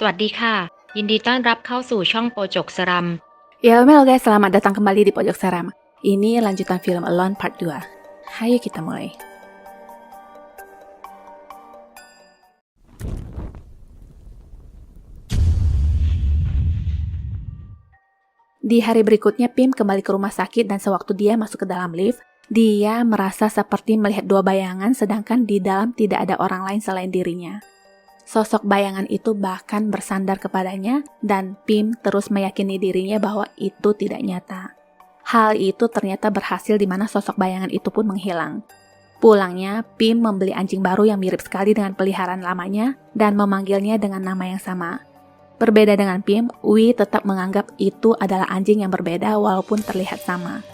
วัสดีค่ะยินดีต้อนรับเข้าสู่ช่องโปจกสรัม Ya, halo guys, selamat datang kembali di Pojok Seram. Ini lanjutan film Alone Part 2. Ayo kita mulai. Di hari berikutnya, Pim kembali ke rumah sakit dan sewaktu dia masuk ke dalam lift, dia merasa seperti melihat dua bayangan sedangkan di dalam tidak ada orang lain selain dirinya. Sosok bayangan itu bahkan bersandar kepadanya dan Pim terus meyakini dirinya bahwa itu tidak nyata. Hal itu ternyata berhasil di mana sosok bayangan itu pun menghilang. Pulangnya, Pim membeli anjing baru yang mirip sekali dengan peliharaan lamanya dan memanggilnya dengan nama yang sama. Berbeda dengan Pim, Wi tetap menganggap itu adalah anjing yang berbeda walaupun terlihat sama.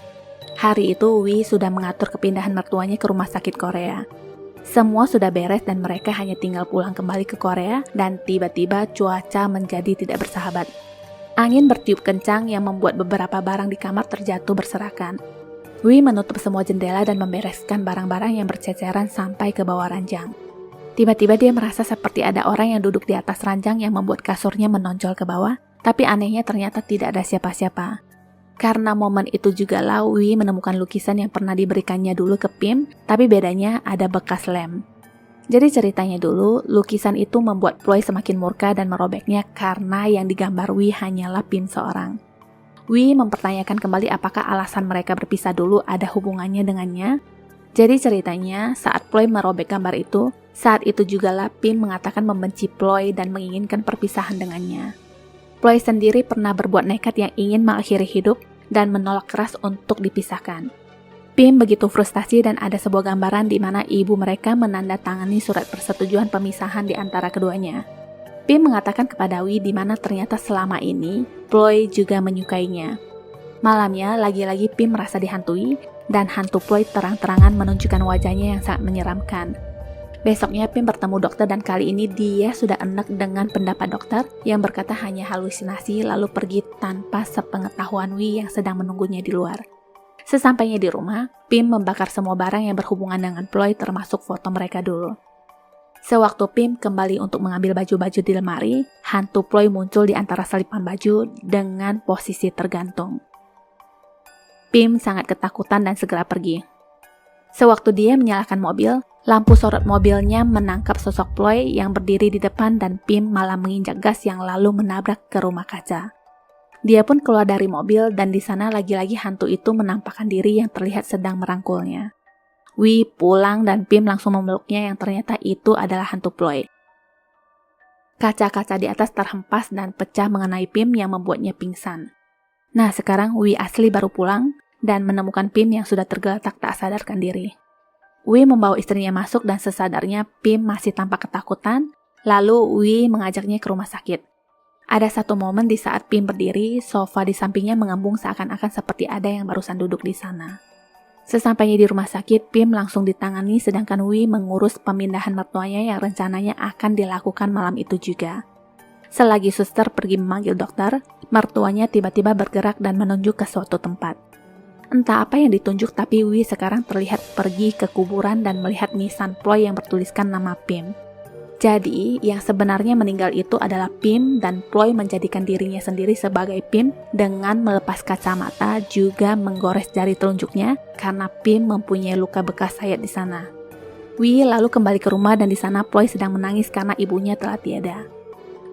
Hari itu, Wi sudah mengatur kepindahan mertuanya ke rumah sakit Korea. Semua sudah beres dan mereka hanya tinggal pulang kembali ke Korea dan tiba-tiba cuaca menjadi tidak bersahabat. Angin bertiup kencang yang membuat beberapa barang di kamar terjatuh berserakan. Wi menutup semua jendela dan membereskan barang-barang yang berceceran sampai ke bawah ranjang. Tiba-tiba dia merasa seperti ada orang yang duduk di atas ranjang yang membuat kasurnya menonjol ke bawah, tapi anehnya ternyata tidak ada siapa-siapa. Karena momen itu juga Wi menemukan lukisan yang pernah diberikannya dulu ke Pim, tapi bedanya ada bekas lem. Jadi ceritanya dulu, lukisan itu membuat Ploy semakin murka dan merobeknya karena yang digambar Wi hanyalah Pim seorang. Wi mempertanyakan kembali apakah alasan mereka berpisah dulu ada hubungannya dengannya. Jadi ceritanya saat Ploy merobek gambar itu, saat itu jugalah Pim mengatakan membenci Ploy dan menginginkan perpisahan dengannya. Ploy sendiri pernah berbuat nekat yang ingin mengakhiri hidup dan menolak keras untuk dipisahkan. Pim begitu frustasi dan ada sebuah gambaran di mana ibu mereka menandatangani surat persetujuan pemisahan di antara keduanya. Pim mengatakan kepada Wi di mana ternyata selama ini Ploy juga menyukainya. Malamnya lagi-lagi Pim merasa dihantui dan hantu Ploy terang-terangan menunjukkan wajahnya yang sangat menyeramkan. Besoknya Pim bertemu dokter dan kali ini dia sudah enak dengan pendapat dokter yang berkata hanya halusinasi lalu pergi tanpa sepengetahuan Wi yang sedang menunggunya di luar. Sesampainya di rumah, Pim membakar semua barang yang berhubungan dengan Ploy termasuk foto mereka dulu. Sewaktu Pim kembali untuk mengambil baju-baju di lemari, hantu Ploy muncul di antara selipan baju dengan posisi tergantung. Pim sangat ketakutan dan segera pergi. Sewaktu dia menyalakan mobil, lampu sorot mobilnya menangkap sosok Ploy yang berdiri di depan dan Pim malah menginjak gas yang lalu menabrak ke rumah kaca. Dia pun keluar dari mobil dan di sana lagi-lagi hantu itu menampakkan diri yang terlihat sedang merangkulnya. Wi pulang dan Pim langsung memeluknya yang ternyata itu adalah hantu Ploy. Kaca-kaca di atas terhempas dan pecah mengenai Pim yang membuatnya pingsan. Nah sekarang Wi asli baru pulang dan menemukan Pim yang sudah tergeletak tak sadarkan diri. Wi membawa istrinya masuk dan sesadarnya Pim masih tampak ketakutan, lalu Wi mengajaknya ke rumah sakit. Ada satu momen di saat Pim berdiri, sofa di sampingnya mengembung seakan-akan seperti ada yang barusan duduk di sana. Sesampainya di rumah sakit, Pim langsung ditangani sedangkan Wi mengurus pemindahan mertuanya yang rencananya akan dilakukan malam itu juga. Selagi suster pergi memanggil dokter, mertuanya tiba-tiba bergerak dan menunjuk ke suatu tempat. Entah apa yang ditunjuk tapi Wi sekarang terlihat pergi ke kuburan dan melihat nisan Ploy yang bertuliskan nama Pim. Jadi, yang sebenarnya meninggal itu adalah Pim dan Ploy menjadikan dirinya sendiri sebagai Pim dengan melepas kacamata juga menggores jari telunjuknya karena Pim mempunyai luka bekas sayat di sana. Wi lalu kembali ke rumah dan di sana Ploy sedang menangis karena ibunya telah tiada.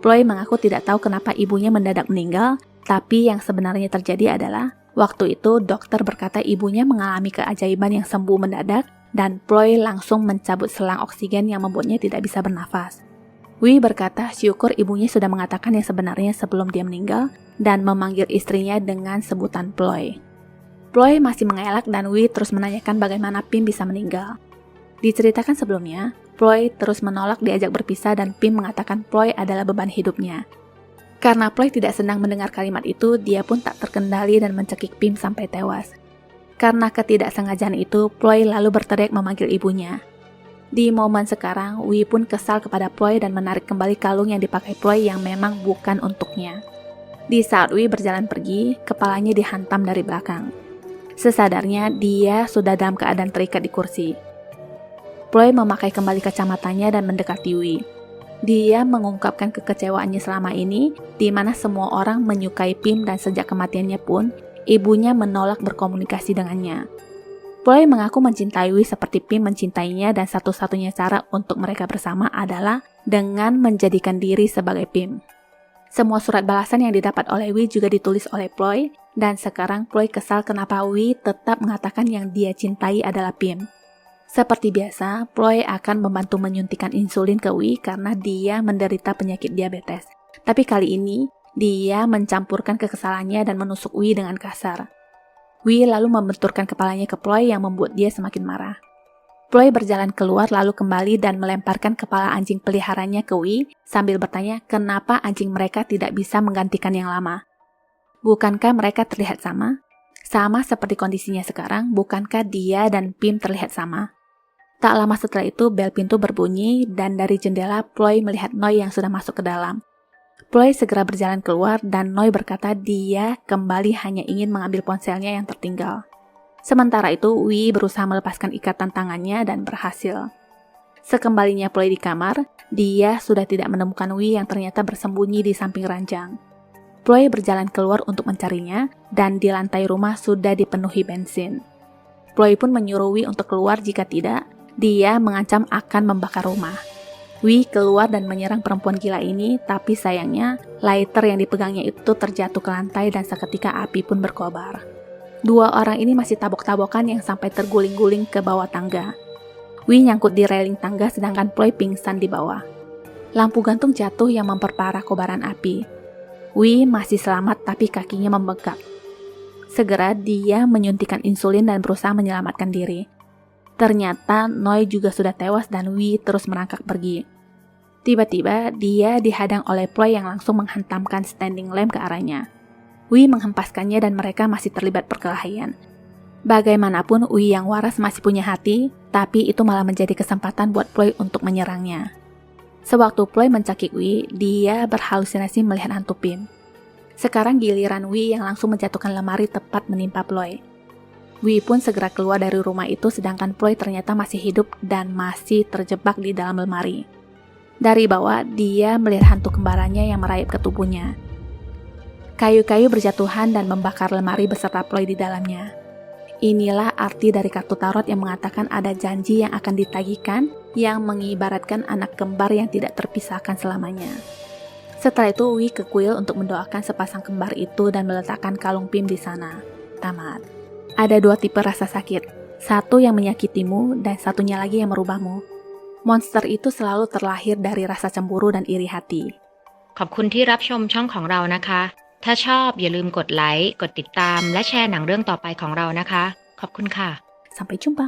Ploy mengaku tidak tahu kenapa ibunya mendadak meninggal, tapi yang sebenarnya terjadi adalah waktu itu dokter berkata ibunya mengalami keajaiban yang sembuh mendadak dan Ploy langsung mencabut selang oksigen yang membuatnya tidak bisa bernafas. Wi berkata syukur ibunya sudah mengatakan yang sebenarnya sebelum dia meninggal dan memanggil istrinya dengan sebutan Ploy. Ploy masih mengelak dan Wi terus menanyakan bagaimana Pim bisa meninggal. Diceritakan sebelumnya, Ploy terus menolak diajak berpisah dan Pim mengatakan Ploy adalah beban hidupnya. Karena Ploy tidak senang mendengar kalimat itu, dia pun tak terkendali dan mencekik Pim sampai tewas. Karena ketidaksengajaan itu, Ploy lalu berteriak memanggil ibunya. Di momen sekarang, Wi pun kesal kepada Ploy dan menarik kembali kalung yang dipakai Ploy yang memang bukan untuknya. Di saat Wi berjalan pergi, kepalanya dihantam dari belakang. Sesadarnya, dia sudah dalam keadaan terikat di kursi. Ploy memakai kembali kacamatanya dan mendekati Wi. Dia mengungkapkan kekecewaannya selama ini, di mana semua orang menyukai Pim dan sejak kematiannya pun, ibunya menolak berkomunikasi dengannya. Ploy mengaku mencintai Wee seperti Pim mencintainya dan satu-satunya cara untuk mereka bersama adalah dengan menjadikan diri sebagai Pim. Semua surat balasan yang didapat oleh Wee juga ditulis oleh Ploy, dan sekarang Ploy kesal kenapa Wee tetap mengatakan yang dia cintai adalah Pim. Seperti biasa, Ploy akan membantu menyuntikkan insulin ke Wee karena dia menderita penyakit diabetes. Tapi kali ini, dia mencampurkan kekesalannya dan menusuk Wee dengan kasar. Wee lalu membenturkan kepalanya ke Ploy yang membuat dia semakin marah. Ploy berjalan keluar lalu kembali dan melemparkan kepala anjing peliharanya ke Wee sambil bertanya kenapa anjing mereka tidak bisa menggantikan yang lama. Bukankah mereka terlihat sama? Sama seperti kondisinya sekarang, bukankah dia dan Pim terlihat sama? Tak lama setelah itu, bel pintu berbunyi dan dari jendela Ploy melihat Noi yang sudah masuk ke dalam. Ploy segera berjalan keluar dan Noi berkata dia kembali hanya ingin mengambil ponselnya yang tertinggal. Sementara itu, Wee berusaha melepaskan ikatan tangannya dan berhasil. Sekembalinya Ploy di kamar, dia sudah tidak menemukan Wee yang ternyata bersembunyi di samping ranjang. Ploy berjalan keluar untuk mencarinya dan di lantai rumah sudah dipenuhi bensin. Ploy pun menyuruh Wee untuk keluar jika tidak, dia mengancam akan membakar rumah. Wee keluar dan menyerang perempuan gila ini, tapi sayangnya lighter yang dipegangnya itu terjatuh ke lantai dan seketika api pun berkobar. Dua orang ini masih tabok-tabokan yang sampai terguling-guling ke bawah tangga. Wee nyangkut di railing tangga sedangkan Ploy pingsan di bawah. Lampu gantung jatuh yang memperparah kobaran api. Wee masih selamat tapi kakinya membengkak. Segera dia menyuntikkan insulin dan berusaha menyelamatkan diri. Ternyata Noi juga sudah tewas dan Wee terus merangkak pergi. Tiba-tiba dia dihadang oleh Ploy yang langsung menghantamkan standing lamp ke arahnya. Wee menghempaskannya dan mereka masih terlibat perkelahian. Bagaimanapun Wee yang waras masih punya hati, tapi itu malah menjadi kesempatan buat Ploy untuk menyerangnya. Sewaktu Ploy mencakik Wee, dia berhalusinasi melihat hantu Pim. Sekarang giliran Wee yang langsung menjatuhkan lemari tepat menimpa Ploy. Wee pun segera keluar dari rumah itu sedangkan Ploy ternyata masih hidup dan masih terjebak di dalam lemari. Dari bawah, dia melihat hantu kembarannya yang merayap ke tubuhnya. Kayu-kayu berjatuhan dan membakar lemari beserta Ploy di dalamnya. Inilah arti dari kartu tarot yang mengatakan ada janji yang akan ditagihkan yang mengibaratkan anak kembar yang tidak terpisahkan selamanya. Setelah itu, Wee ke kuil untuk mendoakan sepasang kembar itu dan meletakkan kalung Pim di sana. Tamat. Ada dua tipe rasa sakit, satu yang menyakitimu dan satunya lagi yang merubahmu. Monster itu selalu terlahir dari rasa cemburu dan iri hati. ขอบคุณที่รับชมช่องของเรานะคะ ถ้าชอบอย่าลืมกดไลค์ กดติดตาม และแชร์หนังเรื่องต่อไปของเรานะคะ ขอบคุณค่ะ Sampai jumpa.